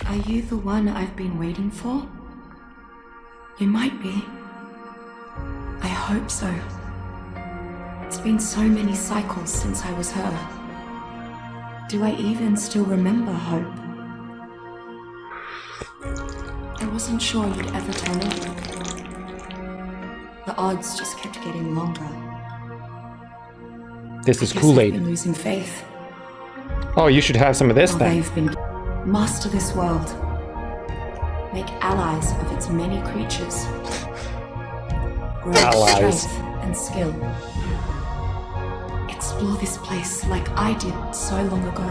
Are you the one I've been waiting for? You might be. I hope so. It's been so many cycles since I was her. Do I even still remember Hope? I wasn't sure you'd ever tell me. The odds just kept getting longer. This is I've Kool-Aid. been losing faith. Oh, you should have some of this Now then. they've been master this world. Make allies of its many creatures. Grow Allies. strength and skill. Explore this place like I did so long ago.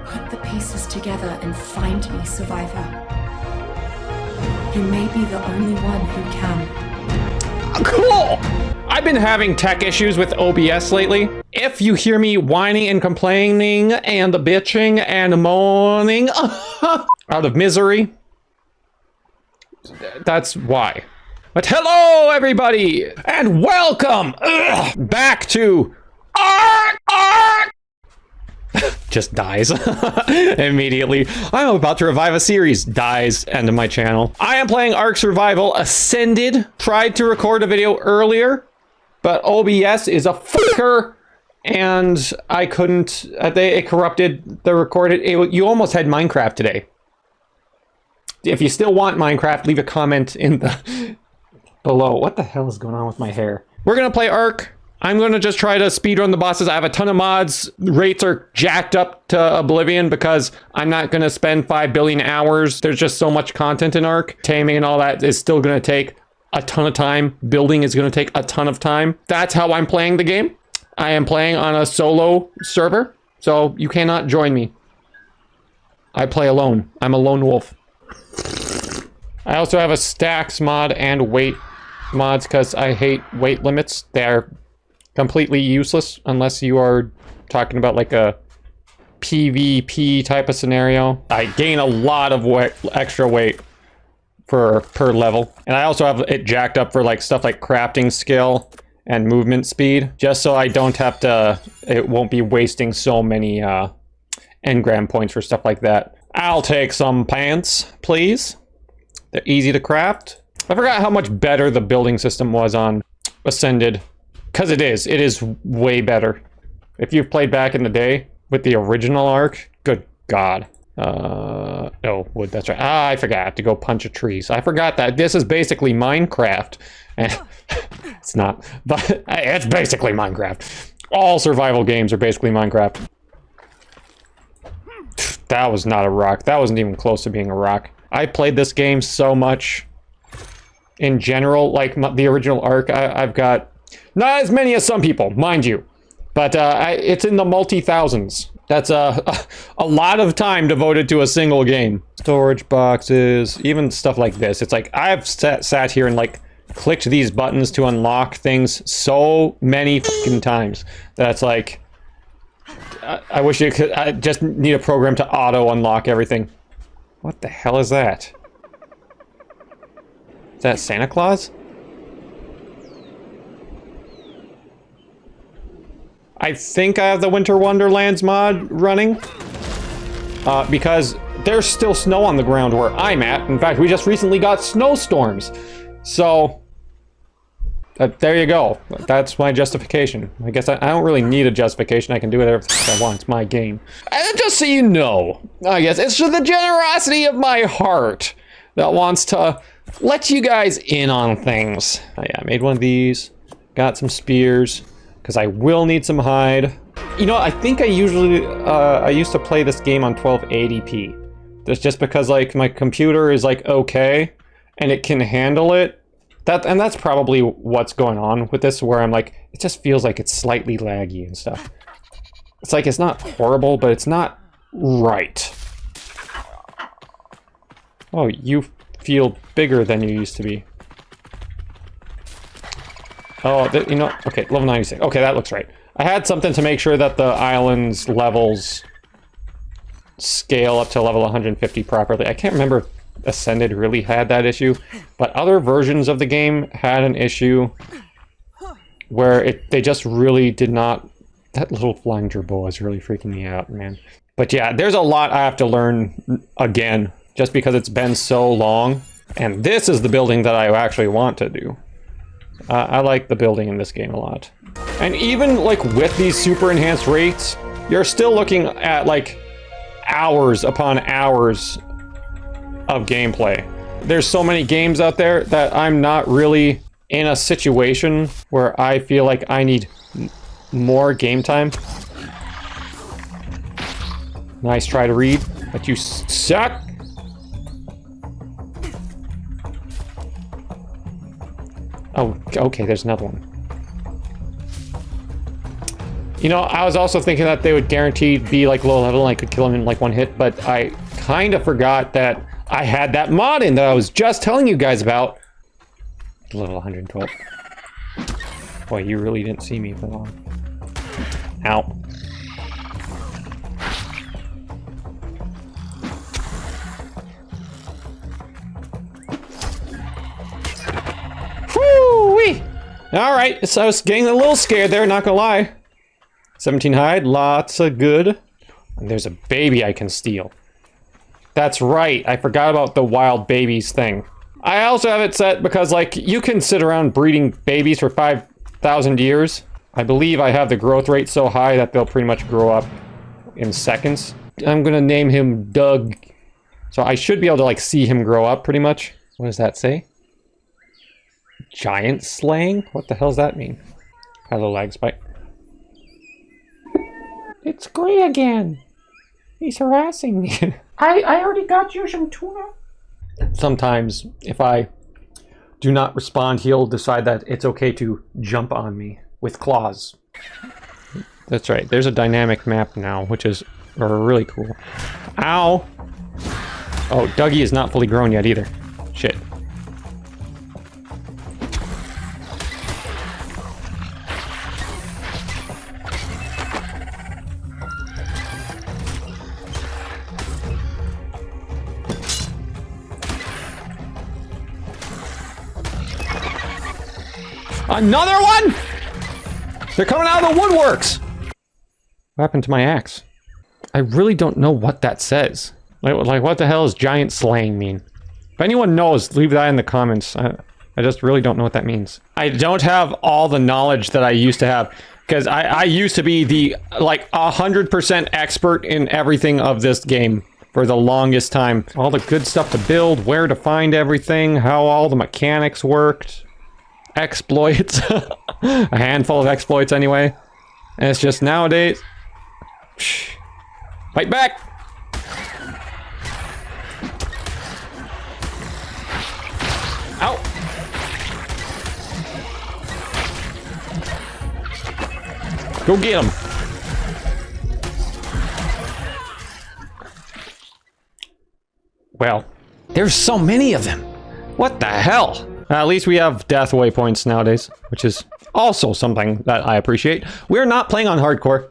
Put the pieces together and find me, survivor. You may be the only one who can. Cool! I've been having tech issues with OBS lately. If you hear me whining and complaining and bitching and moaning out of misery, that's why. But hello, everybody, and welcome back to Ark! Just dies immediately. I'm about to revive a series. Dies. End of my channel. I am playing Ark Survival Ascended. Tried to record a video earlier, but OBS is a fucker, and I couldn't. It corrupted the recorded. You almost had Minecraft today. If you still want Minecraft, leave a comment in the below. What the hell is going on with my hair? We're gonna play Ark. I'm gonna just try to speedrun the bosses. I have a ton of mods. Rates are jacked up to oblivion because I'm not gonna spend 5 billion hours. There's just so much content in Ark. Taming and all that is still gonna take a ton of time. Building is gonna take a ton of time. That's how I'm playing the game. I am playing on a solo server, so you cannot join me. I play alone. I'm a lone wolf. I also have a stacks mod and weight mods because I hate weight limits. They're completely useless unless you are talking about like a PvP type of scenario. I gain a lot of extra weight per level. And I also have it jacked up for like stuff like crafting skill and movement speed, just so I don't have to, it won't be wasting so many engram points for stuff like that. I'll take some pants, please. They're easy to craft. I forgot how much better the building system was on Ascended. Because it is way better. If you've played back in the day with the original Ark, good God. Oh, wood, that's right. Ah, I forgot to go punch a tree. So I forgot that this is basically Minecraft. It's not, but it's basically Minecraft. All survival games are basically Minecraft. That was not a rock. That wasn't even close to being a rock. I played this game so much in general, like the original Ark. I've got not as many as some people, mind you, but it's in the multi-thousands. That's a lot of time devoted to a single game. Storage boxes, even stuff like this. It's like I've sat here and like clicked these buttons to unlock things so many fucking times that's like I wish you could. I just need a program to auto unlock everything. What the hell is that? Is that Santa Claus? I think I have the Winter Wonderlands mod running. Because there's still snow on the ground where I'm at. In fact, we just recently got snowstorms. So, there you go. That's my justification. I guess I don't really need a justification. I can do whatever I want. It's my game. And just so you know, I guess it's the generosity of my heart that wants to let you guys in on things. Oh yeah, I made one of these. Got some spears. Because I will need some hide. You know, I think I used to play this game on 1280p. That's just because, like, my computer is, like, okay, and it can handle it. And that's probably what's going on with this, where I'm like, it just feels like it's slightly laggy and stuff. It's like, it's not horrible, but it's not right. Oh, you feel bigger than you used to be. Oh, you know, okay, level 96. Okay, that looks right. I had something to make sure that the island's levels scale up to level 150 properly. I can't remember if Ascended really had that issue, but other versions of the game had an issue where they just really did not... That little flying gerbil is really freaking me out, man. But yeah, there's a lot I have to learn again, just because it's been so long. And this is the building that I actually want to do. I like the building in this game a lot. And even like with these super enhanced rates, you're still looking at like hours upon hours of gameplay. There's so many games out there that I'm not really in a situation where I feel like I need more game time. Nice try to read, but you suck. Oh, okay, there's another one. You know, I was also thinking that they would guaranteed be like low level and I could kill him in like one hit, but I kind of forgot that I had that mod in that I was just telling you guys about. Level 112. Boy, you really didn't see me for long. Ow. Woo-wee! Alright, so I was getting a little scared there, not gonna lie. 17 hide, lots of good. And there's a baby I can steal. That's right, I forgot about the wild babies thing. I also have it set because, like, you can sit around breeding babies for 5,000 years. I believe I have the growth rate so high that they'll pretty much grow up in seconds. I'm gonna name him Doug. So I should be able to, like, see him grow up pretty much. What does that say? Giant slaying? What the hell does that mean? Hello, lag spike. It's Gray again. He's harassing me. I already got you some tuna. Sometimes, if I do not respond, he'll decide that it's okay to jump on me with claws. That's right. There's a dynamic map now, which is really cool. Ow! Oh, Dougie is not fully grown yet either. Shit. Another one?! They're coming out of the woodworks! What happened to my axe? I really don't know what that says. Like what the hell does giant slaying mean? If anyone knows, leave that in the comments. I just really don't know what that means. I don't have all the knowledge that I used to have, because I used to be the, like, 100% expert in everything of this game for the longest time. All the good stuff to build, where to find everything, how all the mechanics worked. Exploits. A handful of exploits anyway. And it's just nowadays. Fight back! Ow! Go get him! Well, there's so many of them. What the hell? At least we have death waypoints nowadays, which is also something that I appreciate. We're not playing on hardcore.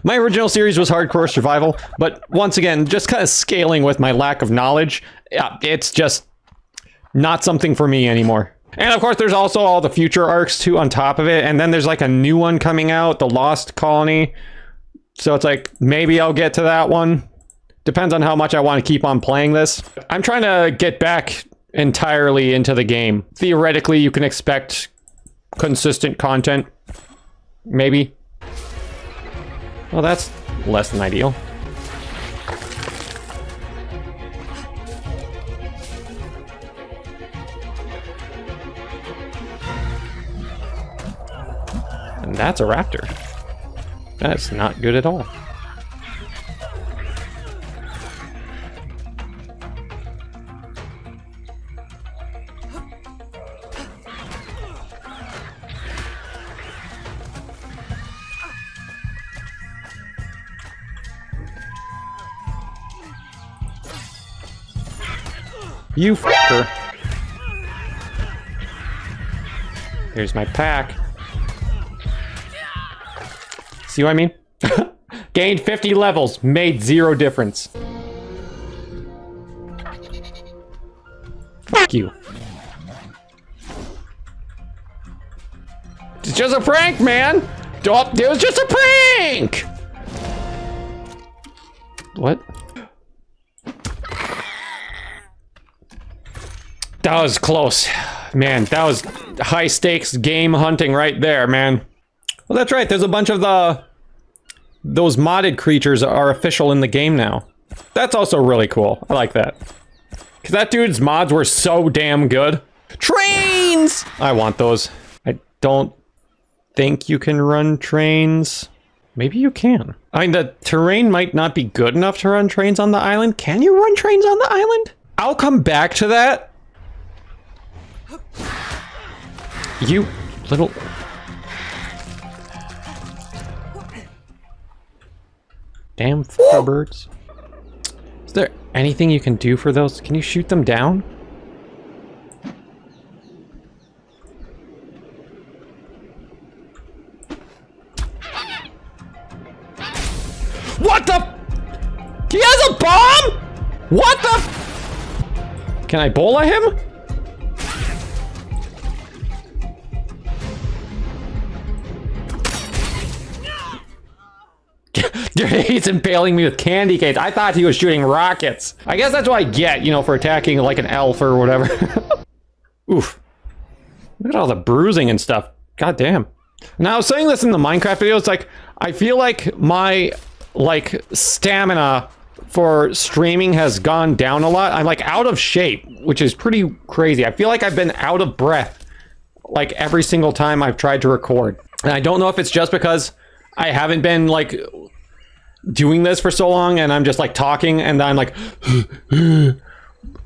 My original series was hardcore survival, but once again, just kind of scaling with my lack of knowledge, it's just not something for me anymore. And of course, there's also all the future arcs too on top of it, and then there's like a new one coming out, The Lost Colony. So it's like, maybe I'll get to that one. Depends on how much I want to keep on playing this. I'm trying to get back entirely into the game. Theoretically, you can expect consistent content. Maybe. Well, that's less than ideal. And that's a raptor. That's not good at all. You fucker. Here's my pack. See what I mean? Gained 50 levels, made 0 difference. Fuck you. It's just a prank, man! Oh, it was just a prank! What? That was close. Man, that was high stakes game hunting right there, man. Well, that's right. There's a bunch of those modded creatures are official in the game now. That's also really cool. I like that. Because that dude's mods were so damn good. Trains! I want those. I don't think you can run trains. Maybe you can. I mean, the terrain might not be good enough to run trains on the island. Can you run trains on the island? I'll come back to that. You little... Damn birds. Is there anything you can do for those? Can you shoot them down? What the? He has a bomb? What the? Can I bola him? He's impaling me with candy canes. I thought he was shooting rockets. I guess that's what I get, you know, for attacking like an elf or whatever. Oof. Look at all the bruising and stuff. God damn. Now, I was saying this in the Minecraft video, it's like, I feel like my, like, stamina for streaming has gone down a lot. I'm, like, out of shape, which is pretty crazy. I feel like I've been out of breath, like, every single time I've tried to record. And I don't know if it's just because I haven't been, like, doing this for so long, and I'm just, like, talking, and I'm, like...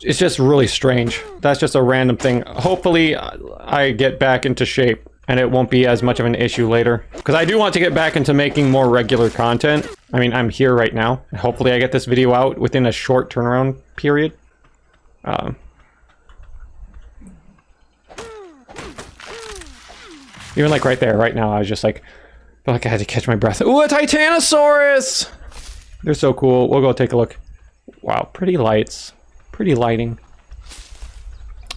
It's just really strange. That's just a random thing. Hopefully, I get back into shape, and it won't be as much of an issue later. Because I do want to get back into making more regular content. I mean, I'm here right now. Hopefully I get this video out within a short turnaround period. Even like right there, right now, I was just like, I feel like I had to catch my breath. Ooh, a Titanosaurus! They're so cool. We'll go take a look. Wow, pretty lights. Pretty lighting.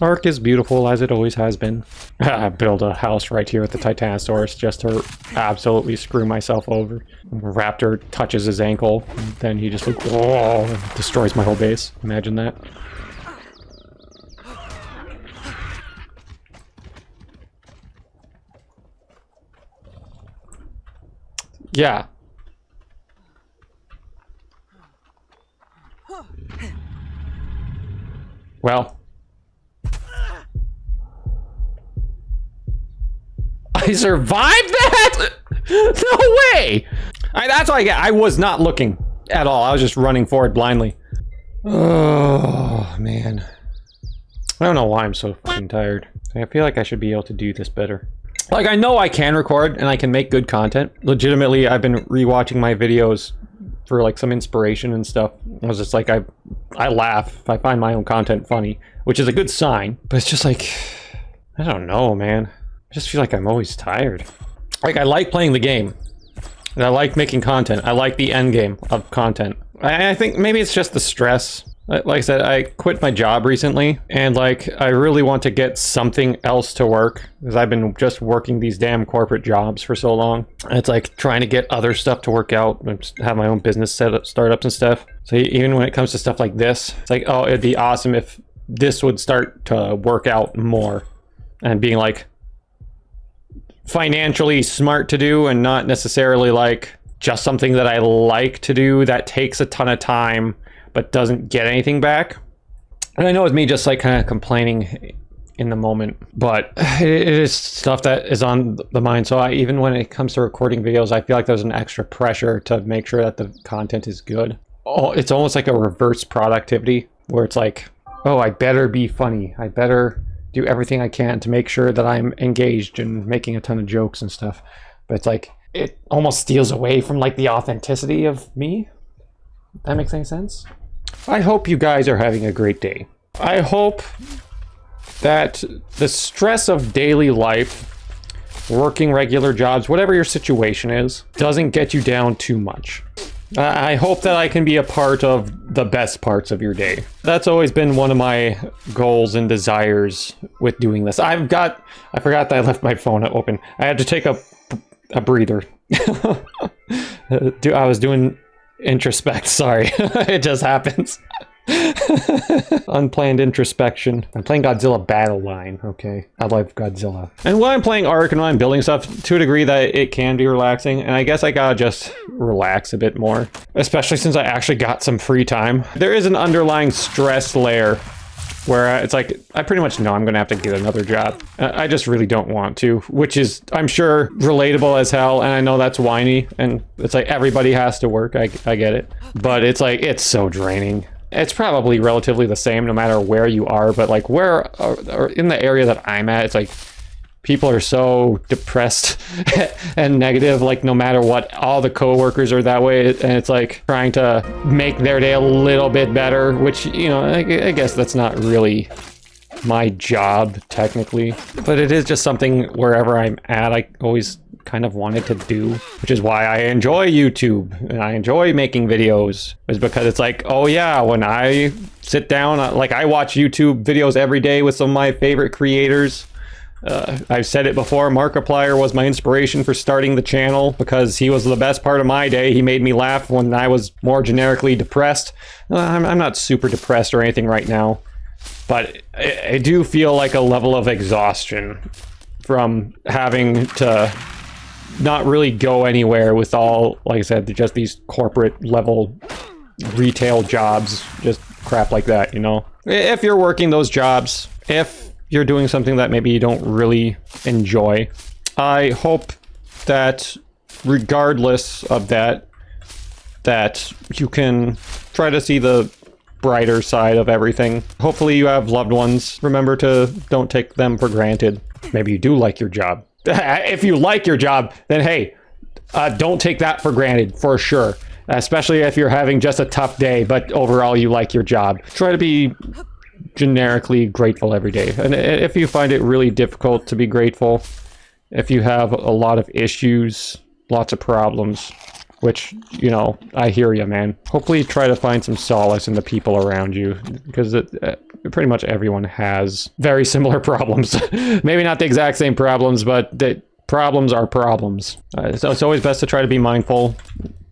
Ark is beautiful, as it always has been. I build a house right here with the Titanosaurus just to absolutely screw myself over. Raptor touches his ankle, and then he just like, whoa, destroys my whole base. Imagine that. Yeah. Well. I survived that? No way! That's what I get. I was not looking at all. I was just running forward blindly. Oh, man. I don't know why I'm so fucking tired. I feel like I should be able to do this better. Like, I know I can record and I can make good content. Legitimately, I've been rewatching my videos for like some inspiration and stuff. I was just like, I laugh. I find my own content funny, which is a good sign. But it's just like, I don't know, man. I just feel like I'm always tired. Like, I like playing the game. And I like making content. I like the end game of content. I think maybe it's just the stress. Like I said, I quit my job recently, and like, I really want to get something else to work, because I've been just working these damn corporate jobs for so long. And it's like trying to get other stuff to work out, and just have my own business set up, startups and stuff. So even when it comes to stuff like this, it's like, oh, it'd be awesome if this would start to work out more, and being like financially smart to do, and not necessarily like just something that I like to do that takes a ton of time but doesn't get anything back. And I know it's me just like kind of complaining in the moment, but it is stuff that is on the mind. So even when it comes to recording videos, I feel like there's an extra pressure to make sure that the content is good. Oh, it's almost like a reverse productivity where it's like, oh, I better be funny. I better do everything I can to make sure that I'm engaged and making a ton of jokes and stuff. But it's like, it almost steals away from like the authenticity of me. That makes any sense? I hope you guys are having a great day. I hope that the stress of daily life, working regular jobs, whatever your situation is, doesn't get you down too much. I hope that I can be a part of the best parts of your day. That's always been one of my goals and desires with doing this. I forgot that I left my phone open. I had to take a breather. I was doing Introspect, sorry. It just happens. Unplanned introspection. I'm playing Godzilla Battle Line, okay? I love Godzilla. And when I'm playing Ark and when I'm building stuff, to a degree that it can be relaxing, and I guess I gotta just relax a bit more. Especially since I actually got some free time. There is an underlying stress layer where it's like, I pretty much know I'm gonna have to get another job. I just really don't want to, which is, I'm sure, relatable as hell, and I know that's whiny, and it's like, everybody has to work, I get it. But it's like, it's so draining. It's probably relatively the same no matter where you are, but like where or in the area that I'm at, it's like people are so depressed and negative, like no matter what, all the coworkers are that way, and it's like trying to make their day a little bit better, which, you know, I guess that's not really my job technically, but it is just something wherever I'm at, I always kind of wanted to do, which is why I enjoy YouTube and I enjoy making videos, is because it's like, oh yeah, when I sit down, like I watch YouTube videos every day with some of my favorite creators. I've said it before, Markiplier was my inspiration for starting the channel because he was the best part of my day. He made me laugh when I was more generically depressed. I'm not super depressed or anything right now, but I do feel like a level of exhaustion from having to not really go anywhere with all, like I said, just these corporate level retail jobs, just crap like that, you know? If you're working those jobs, if you're doing something that maybe you don't really enjoy, I hope that regardless of that, that you can try to see the brighter side of everything. Hopefully you have loved ones. Remember to don't take them for granted. Maybe you do like your job. If you like your job, then hey, don't take that for granted for sure. Especially if you're having just a tough day, but overall you like your job. Try to be generically grateful every day. And if you find it really difficult to be grateful, if you have a lot of issues, lots of problems, which, you know, I hear you, man. Hopefully try to find some solace in the people around you, because pretty much everyone has very similar problems. Maybe not the exact same problems, but the problems are problems. So it's always best to try to be mindful,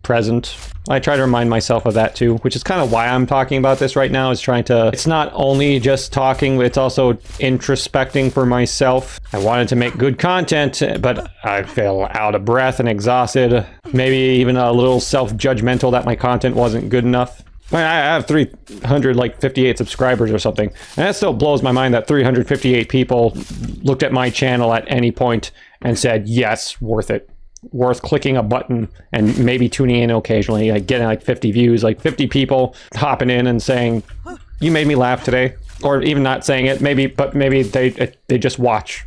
present. I try to remind myself of that too, which is kind of why I'm talking about this right now, is trying to, it's not only just talking, but it's also introspecting for myself. I wanted to make good content, but I feel out of breath and exhausted, maybe even a little self-judgmental that my content wasn't good enough. I have 358 subscribers or something, and that still blows my mind that 358 people looked at my channel at any point and said, yes, worth it. Worth clicking a button and maybe tuning in occasionally, like getting like 50 views, like 50 people hopping in and saying, you made me laugh today, or even not saying it, but maybe they just watch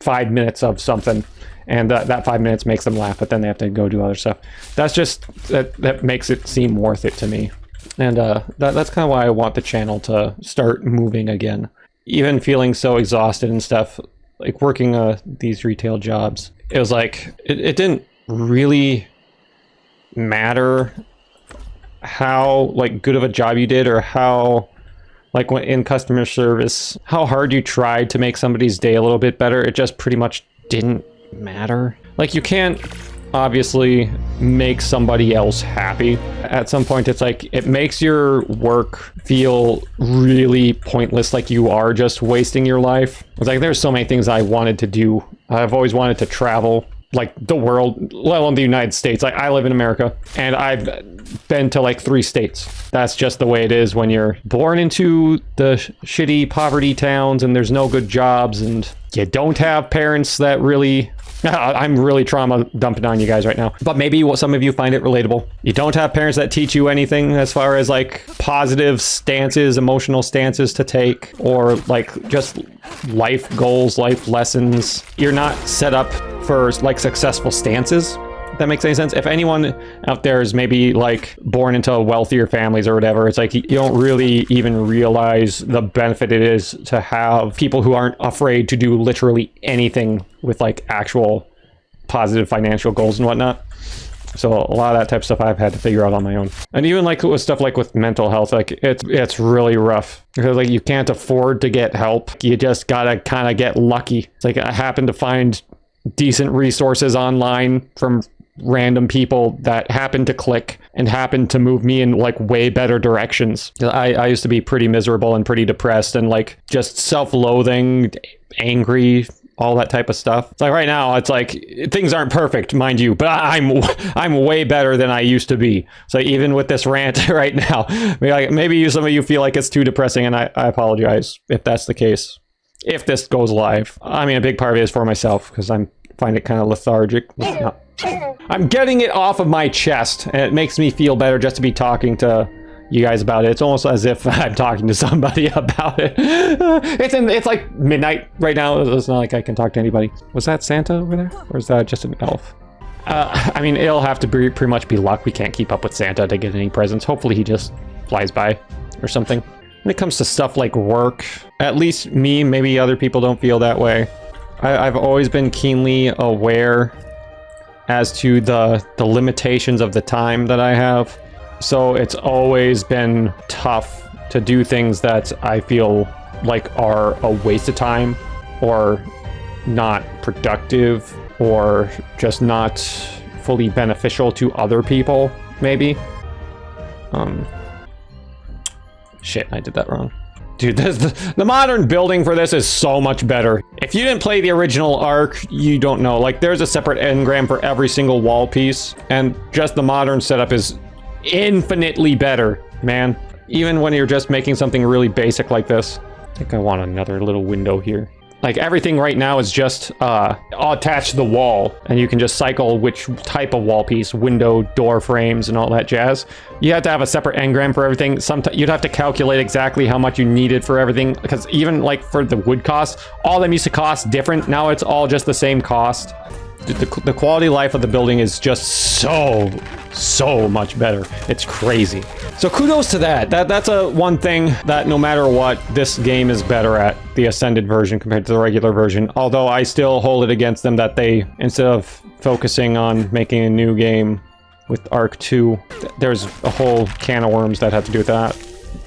5 minutes of something, and that 5 minutes makes them laugh, but then they have to go do other stuff. That's just, that makes it seem worth it to me. And that's kind of why I want the channel to start moving again. Even feeling so exhausted and stuff, like working these retail jobs, it was like, it didn't really matter how like good of a job you did, or how, like when in customer service, how hard you tried to make somebody's day a little bit better. It just pretty much didn't matter. Like, you can't obviously make somebody else happy. At some point, it's like, it makes your work feel really pointless, like you are just wasting your life. It's like, there's so many things I wanted to do. I've always wanted to travel, like the world, let alone the United States. I live in America, and I've been to like 3 states. That's just the way it is when you're born into the shitty poverty towns and there's no good jobs, and you don't have parents that really... I'm really trauma dumping on you guys right now, but maybe some of you find it relatable. You don't have parents that teach you anything as far as like positive stances, emotional stances to take, or like just life goals, life lessons. You're not set up for like successful stances. If that makes any sense. If anyone out there is maybe like born into wealthier families or whatever, it's like you don't really even realize the benefit it is to have people who aren't afraid to do literally anything with like actual positive financial goals and whatnot. So a lot of that type of stuff I've had to figure out on my own. And even like with stuff like with mental health, like it's really rough, because like you can't afford to get help. You just gotta kind of get lucky. It's like I happen to find decent resources online from random people that happen to click, and happened to move me in like way better directions. I used to be pretty miserable and pretty depressed and like just self-loathing, angry, all that type of stuff. It's like right now, it's like things aren't perfect, mind you, but I'm way better than I used to be. So even with this rant right now, maybe some of you feel like it's too depressing, and I apologize if that's the case. If this goes live, I mean, a big part of it is for myself because I find it kind of lethargic. I'm getting it off of my chest, and it makes me feel better just to be talking to you guys about it. It's almost as if I'm talking to somebody about it. It's like midnight right now. It's not like I can talk to anybody. Was that Santa over there? Or is that just an elf? I mean, it'll have to be pretty much be luck. We can't keep up with Santa to get any presents. Hopefully he just flies by or something. When it comes to stuff like work, at least me, maybe other people don't feel that way. I've always been keenly aware as to the limitations of the time that I have. So it's always been tough to do things that I feel like are a waste of time or not productive or just not fully beneficial to other people, maybe. Shit, I did that wrong. Dude, the modern building for this is so much better. If you didn't play the original Ark, you don't know. Like, there's a separate engram for every single wall piece, and just the modern setup is infinitely better, man. Even when you're just making something really basic like this. I think I want another little window here. Like, everything right now is just attached to the wall, and you can just cycle which type of wall piece, window, door frames, and all that jazz. You have to have a separate engram for everything. Sometimes you'd have to calculate exactly how much you needed for everything, because even like for the wood cost, all of them used to cost different. Now it's all just the same cost. The quality of life of the building is just so much better. It's crazy. So kudos to that. That's one thing that no matter what, this game is better at, the Ascended version compared to the regular version. Although I still hold it against them that they, instead of focusing on making a new game with Ark 2, there's a whole can of worms that have to do with that,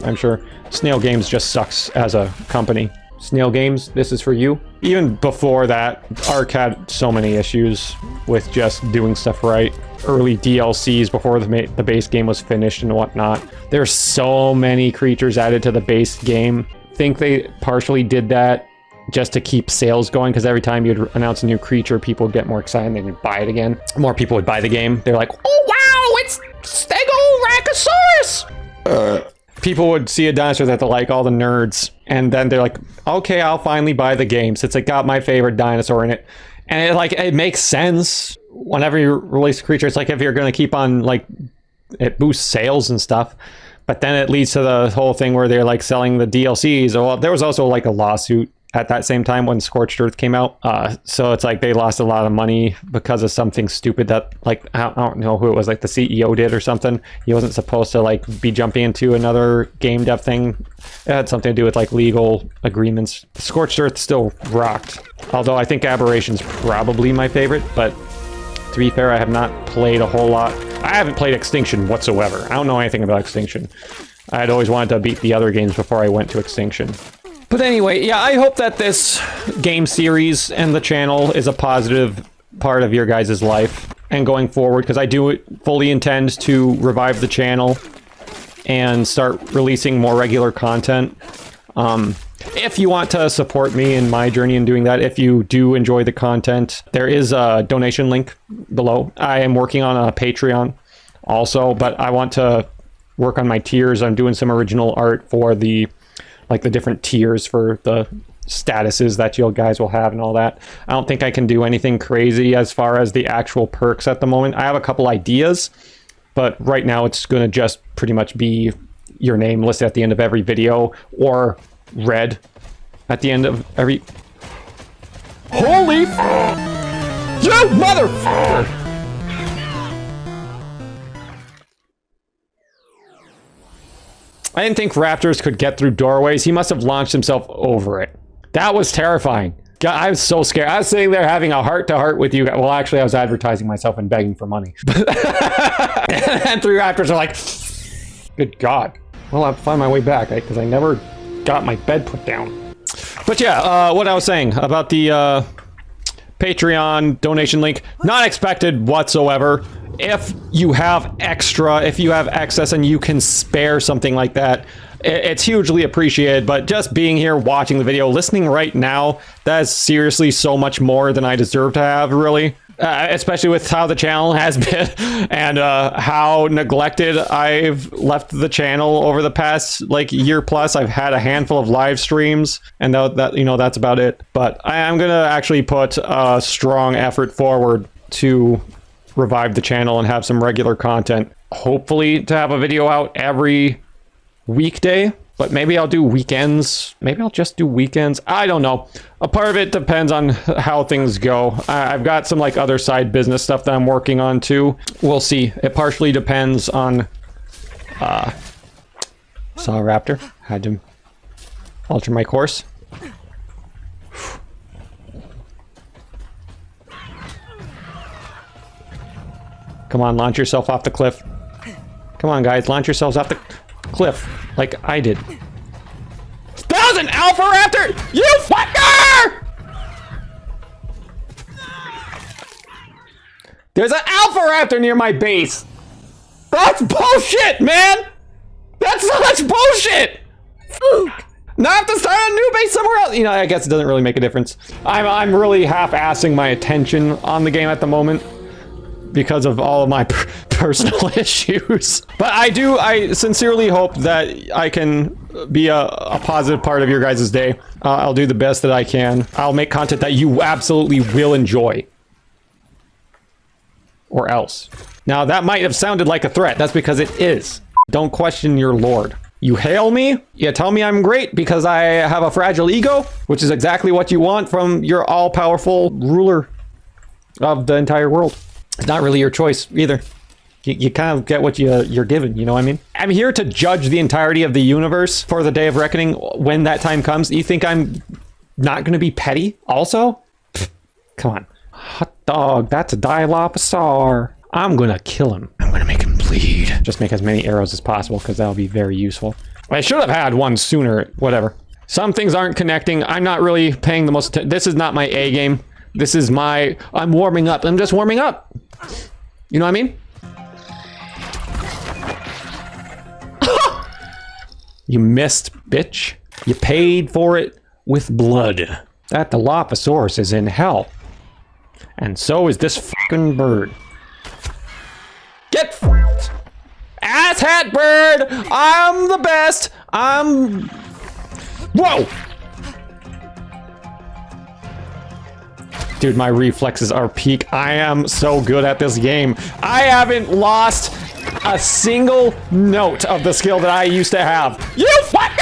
I'm sure. Snail Games just sucks as a company. Snail Games, this is for you. Even before that, Ark had so many issues with just doing stuff right. Early DLCs before the base game was finished and whatnot. There's so many creatures added to the base game. I think they partially did that just to keep sales going, because every time you'd announce a new creature, people would get more excited and they would buy it again. More people would buy the game. They're like, oh wow, it's Stegorachosaurus! People would see a dinosaur that they like, all the nerds, and then they're like, okay, I'll finally buy the game since it got my favorite dinosaur in it. And it makes sense whenever you release a creature. It's like if you're going to keep on, like, it boosts sales and stuff, but then it leads to the whole thing where they're like selling the DLCs. Well, there was also like a lawsuit at that same time when Scorched Earth came out. So it's like they lost a lot of money because of something stupid that, like, I don't know who it was, like the CEO did or something. He wasn't supposed to like be jumping into another game dev thing. It had something to do with like legal agreements. Scorched Earth still rocked. Although I think Aberration's probably my favorite, but to be fair, I have not played a whole lot. I haven't played Extinction whatsoever. I don't know anything about Extinction. I had always wanted to beat the other games before I went to Extinction. But anyway, yeah, I hope that this game series and the channel is a positive part of your guys' life and going forward, because I do fully intend to revive the channel and start releasing more regular content. If you want to support me in my journey in doing that, if you do enjoy the content, there is a donation link below. I am working on a Patreon also, but I want to work on my tiers. I'm doing some original art for the different tiers for the statuses that you guys will have and all that. I don't think I can do anything crazy as far as the actual perks at the moment. I have a couple ideas, but right now it's going to just pretty much be your name listed at the end of every video, or red at the end of every... Holy you motherfucker! I didn't think raptors could get through doorways. He must have launched himself over it. That was terrifying. God, I was so scared. I was sitting there having a heart-to-heart with you. Well, actually, I was advertising myself and begging for money. And three raptors are like, good God. Well, I'll find my way back, because I never got my bed put down. But yeah, what I was saying about the Patreon donation link, not expected whatsoever. if you have excess and you can spare something like that, it's hugely appreciated. But just being here, watching the video, listening right now, that is seriously so much more than I deserve to have, really. Especially with how the channel has been and how neglected I've left the channel over the past like year plus. I've had a handful of live streams, and that you know, that's about it. But I am gonna actually put a strong effort forward to revive the channel and have some regular content. Hopefully to have a video out every weekday. But maybe I'll do weekends. Maybe I'll just do weekends. I don't know. A part of it depends on how things go. I've got some like other side business stuff that I'm working on too. We'll see. It partially depends on... Saw a raptor. Had to alter my course. Come on, launch yourself off the cliff. Come on, guys. Launch yourselves off the cliff. Like I did. That was an alpha raptor! You fucker! There's an alpha raptor near my base. That's bullshit, man! That's such bullshit! Now I have to start a new base somewhere else. You know, I guess it doesn't really make a difference. I'm really half-assing my attention on the game at the moment because of all of my personal issues. But I sincerely hope that I can be a positive part of your guys' day. I'll do the best that I can. I'll make content that you absolutely will enjoy. Or else. Now that might have sounded like a threat. That's because it is. Don't question your lord. You hail me, you tell me I'm great because I have a fragile ego, which is exactly what you want from your all-powerful ruler of the entire world. It's not really your choice either. You kind of get what you're given, you know what I mean? I'm here to judge the entirety of the universe for the day of reckoning when that time comes. You think I'm not going to be petty also? Pfft, come on. Hot dog, that's a Dilophosaur. I'm going to kill him. I'm going to make him bleed. Just make as many arrows as possible because that'll be very useful. I should have had one sooner, whatever. Some things aren't connecting. I'm not really paying the most attention. This is not my A game. This is my, I'm warming up. I'm just warming up. You know what I mean? You missed, bitch. You paid for it with blood. That Dilophosaurus is in hell. And so is this fucking bird. Get f***ed. Asshat bird! I'm the best! Whoa! Dude, my reflexes are peak. I am so good at this game. I haven't lost a single note of the skill that I used to have. You fucker!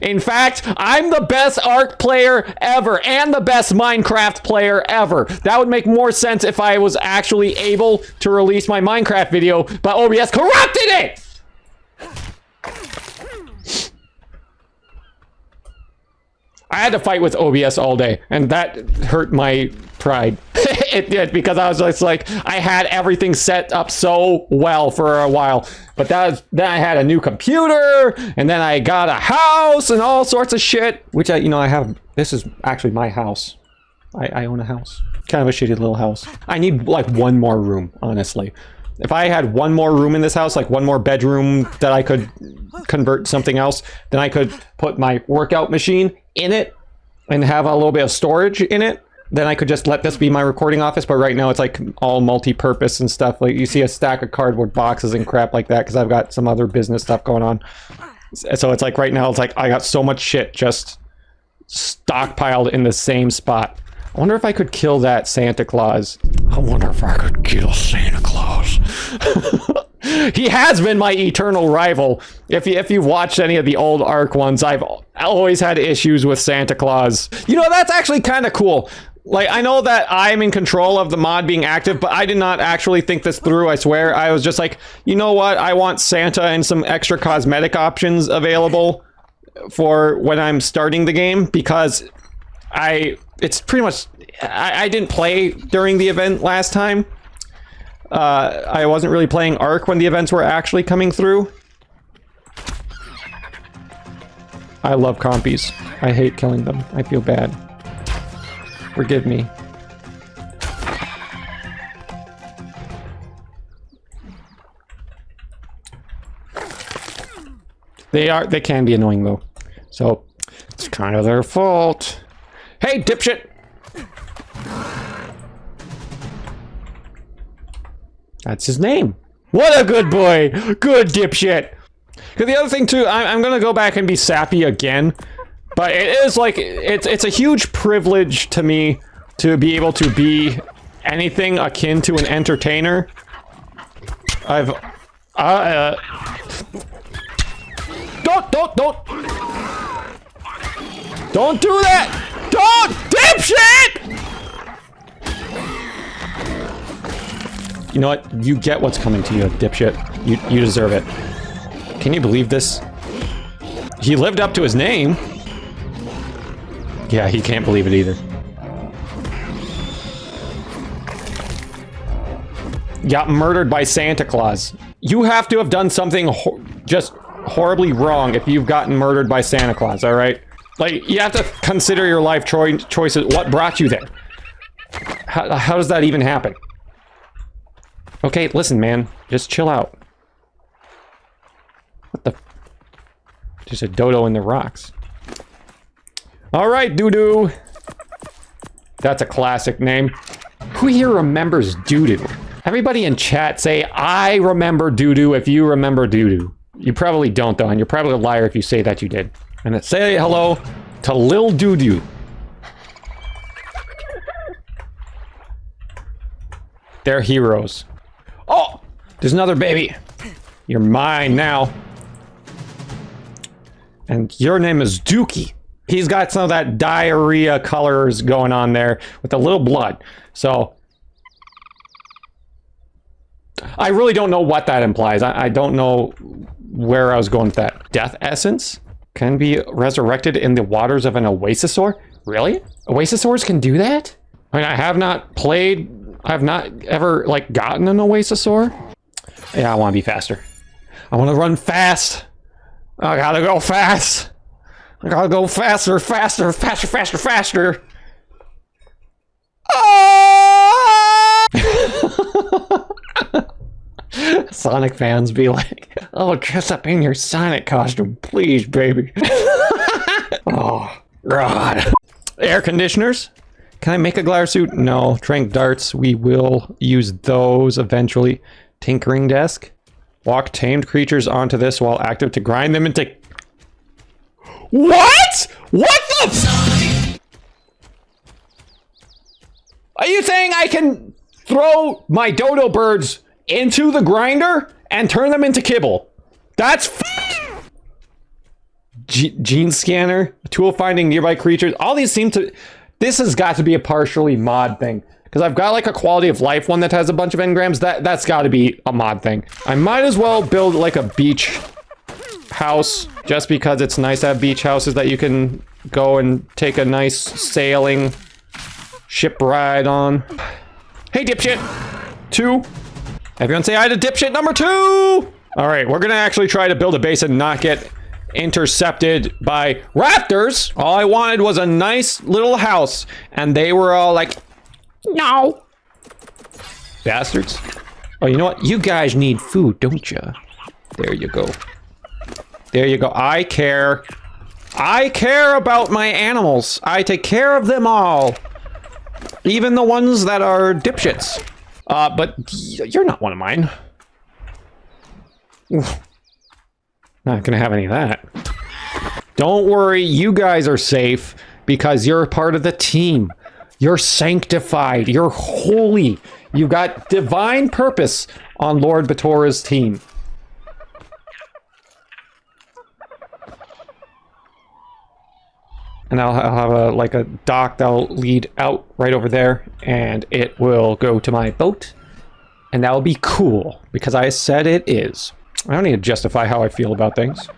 In fact, I'm the best Ark player ever and the best Minecraft player ever. That would make more sense if I was actually able to release my Minecraft video, but OBS corrupted it! I had to fight with OBS all day, and that hurt my pride. It did, because I was just like, I had everything set up so well for a while. But then I had a new computer, and then I got a house and all sorts of shit. Which I have, this is actually my house. I own a house. Kind of a shitty little house. I need like one more room, honestly. If I had one more room in this house, like one more bedroom that I could convert to something else, then I could put my workout machine in it and have a little bit of storage in it. Then I could just let this be my recording office. But right now it's like all multi-purpose and stuff. Like you see a stack of cardboard boxes and crap like that because I've got some other business stuff going on. So it's like right now it's like I got so much shit just stockpiled in the same spot. I wonder if I could kill that Santa Claus. I wonder if I could kill Santa Claus. He has been my eternal rival. If you've watched any of the old Ark ones, I've always had issues with Santa Claus. You know, that's actually kind of cool. Like, I know that I'm in control of the mod being active, but I did not actually think this through, I swear. I was just like, you know what? I want Santa and some extra cosmetic options available for when I'm starting the game, because it's pretty much, I didn't play during the event last time. I wasn't really playing Ark when the events were actually coming through. I love compies. I hate killing them. I feel bad. Forgive me. They can be annoying though. So it's kind of their fault. Hey, dipshit! That's his name. What a good boy! Good dipshit! Because the other thing too, I'm gonna go back and be sappy again, but it is like, it's a huge privilege to me to be able to be anything akin to an entertainer. Don't do that! Don't, dipshit! You know what? You get what's coming to you, dipshit. You deserve it. Can you believe this? He lived up to his name. Yeah, he can't believe it either. Got murdered by Santa Claus. You have to have done something just horribly wrong if you've gotten murdered by Santa Claus, alright? Like, you have to consider your life choices. What brought you there? How does that even happen? Okay, listen, man. Just chill out. What the? Just a dodo in the rocks. Alright, Doo-Doo. That's a classic name. Who here remembers Doo-Doo? Everybody in chat say, I remember Doo-Doo if you remember Doo-Doo. You probably don't, though, and you're probably a liar if you say that you did. And say hello to Lil Doo-Doo. They're heroes. Oh! There's another baby. You're mine now. And your name is Dookie. He's got some of that diarrhea colors going on there with a little blood. So I really don't know what that implies. I don't know where I was going with that. Death essence can be resurrected in the waters of an oasisaur? Really? Oasisaurs can do that? I mean, I have not played... I've not ever, like, gotten an oasisaur. Yeah, I want to be faster. I want to run fast. I gotta go fast. I gotta go faster, faster, faster, faster, faster. Ah! Sonic fans be like, oh, dress up in your Sonic costume, please, baby. Oh, God. Air conditioners? Can I make a glider suit? No. Trank darts, we will use those eventually. Tinkering desk. Walk tamed creatures onto this while active to grind them into... What? What the... Are you saying I can throw my dodo birds into the grinder and turn them into kibble? That's... Gene scanner. Tool finding nearby creatures. All these seem to... This has got to be a partially mod thing. Because I've got like a quality of life one that has a bunch of engrams. That's got to be a mod thing. I might as well build like a beach house. Just because it's nice to have beach houses that you can go and take a nice sailing ship ride on. Hey, dipshit. 2. Everyone say hi to dipshit number 2. All right, we're going to actually try to build a base and not get intercepted by raptors. All I wanted was a nice little house, and they were all like, no. Bastards. Oh, you know what? You guys need food, don't you? There you go. There you go. I care. I care about my animals. I take care of them all. Even the ones that are dipshits. But you're not one of mine. Not gonna have any of that. Don't worry, you guys are safe because you're part of the team. You're sanctified. You're holy. You've got divine purpose on Lord Battora's team. And I'll have a dock that'll lead out right over there, and it will go to my boat, and that'll be cool because I said it is. I don't need to justify how I feel about things.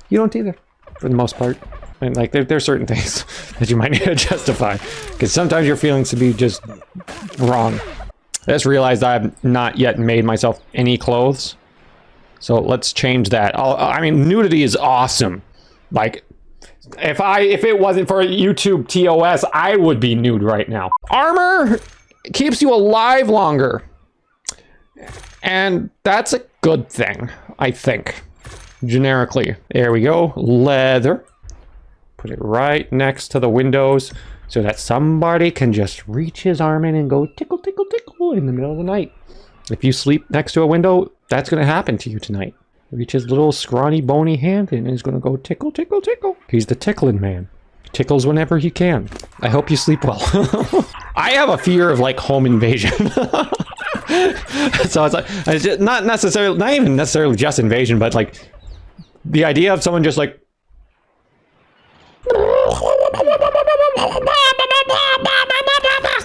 You don't either, for the most part. And like, there's certain things that you might need to justify, because sometimes your feelings to be just wrong. I just realized I have not yet made myself any clothes, so let's change that. I mean, nudity is awesome. Like, if it wasn't for YouTube TOS, I would be nude right now. Armor keeps you alive longer, and that's a good thing, I think. generically. There we go. Leather. Put it right next to the windows so that somebody can just reach his arm in and go tickle, tickle, tickle in the middle of the night. If you sleep next to a window, that's going to happen to you tonight. Reach his little scrawny, bony hand in and he's going to go tickle, tickle, tickle. He's the tickling man. Tickles whenever he can. I hope you sleep well. I have a fear of like home invasion. So it's like, it's just not even necessarily just invasion, but like the idea of someone just like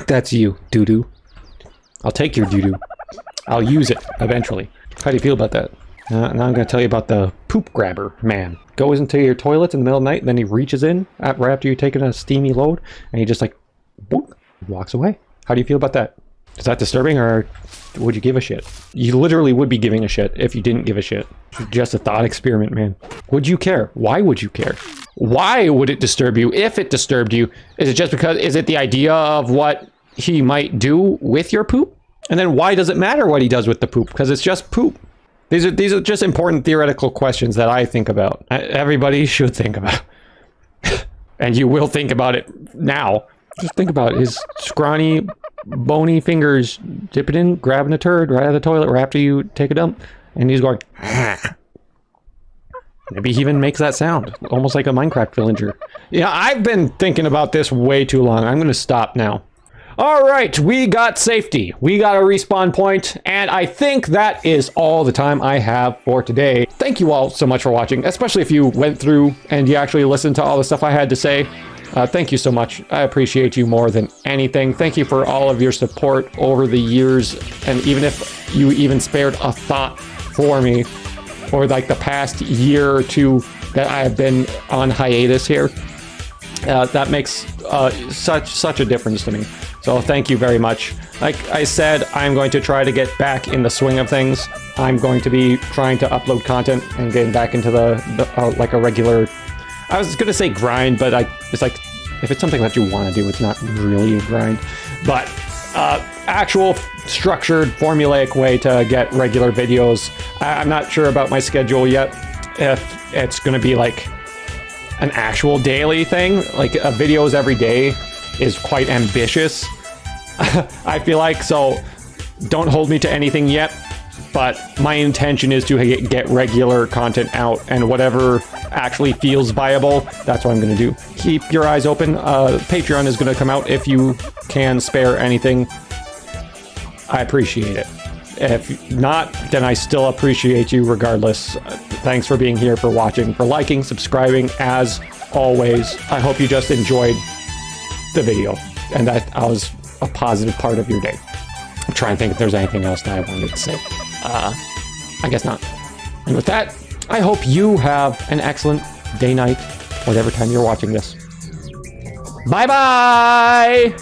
that's you, doo-doo. I'll take your doo-doo. I'll use it eventually. How do you feel about that? Now I'm going to tell you about the poop grabber man. Goes into your toilet in the middle of the night, and then he reaches in right after you're taking a steamy load, and he just like boop, walks away. How do you feel about that? Is that disturbing, or would you give a shit? You literally would be giving a shit if you didn't give a shit. Just a thought experiment, man. Would you care? Why would you care? Why would it disturb you if it disturbed you? Is it just because, is it the idea of what he might do with your poop? And then why does it matter what he does with the poop? Because it's just poop. These are just important theoretical questions that I think about. Everybody should think about. And you will think about it now. Just think about it. His scrawny, bony fingers dipping in, grabbing a turd right out of the toilet right after you take a dump. And he's going, maybe he even makes that sound. Almost like a Minecraft villager. Yeah, I've been thinking about this way too long. I'm going to stop now. All right, we got safety. We got a respawn point, and I think that is all the time I have for today. Thank you all so much for watching, especially if you went through and you actually listened to all the stuff I had to say. Thank you so much. I appreciate you more than anything. Thank you for all of your support over the years, and even if you even spared a thought for me for like the past year or two that I have been on hiatus here, that makes such a difference to me. So thank you very much. Like I said, I'm going to try to get back in the swing of things. I'm going to be trying to upload content and getting back into the like a regular, I was going to say grind, but it's like, if it's something that you want to do, it's not really a grind. But actual structured, formulaic way to get regular videos. I'm not sure about my schedule yet. If it's going to be like an actual daily thing, like videos every day is quite ambitious. I feel like, so don't hold me to anything yet, but my intention is to get regular content out, and whatever actually feels viable, that's what I'm going to do. Keep your eyes open. Patreon is going to come out if you can spare anything. I appreciate it. If not, then I still appreciate you regardless. Thanks for being here, for watching, for liking, subscribing, as always. I hope you just enjoyed the video and that I was a positive part of your day. I'm trying to think if there's anything else that I wanted to say. I guess not. And with that, I hope you have an excellent day, night, whatever time you're watching this. Bye-bye!